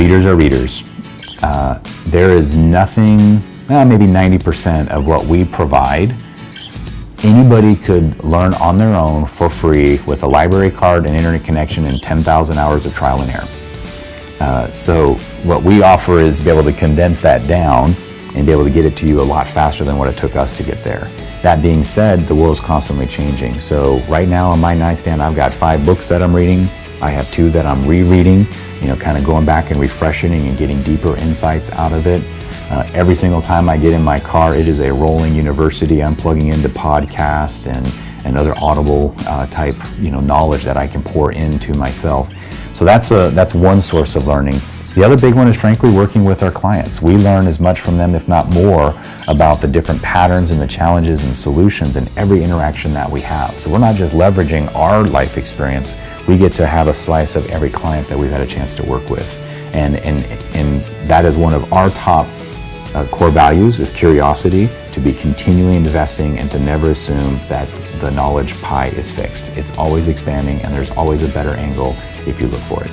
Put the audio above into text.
readers are readers. There is nothing, maybe 90% of what we provide, anybody could learn on their own for free with a library card and internet connection and 10,000 hours of trial and error. So what we offer is to be able to condense that down and be able to get it to you a lot faster than what it took us to get there. That being said, the world's constantly changing. So right now on my nightstand, I've got 5 books that I'm reading. I have 2 that I'm rereading, kind of going back and refreshing and getting deeper insights out of it. Every single time I get in my car, it is a rolling university. I'm plugging into podcasts and other audible type knowledge that I can pour into myself. So that's one source of learning. The other big one is frankly working with our clients. We learn as much from them, if not more, about the different patterns and the challenges and solutions in every interaction that we have. So we're not just leveraging our life experience, we get to have a slice of every client that we've had a chance to work with. And that is one of our top core values, is curiosity, to be continually investing and to never assume that the knowledge pie is fixed. It's always expanding and there's always a better angle if you look for it.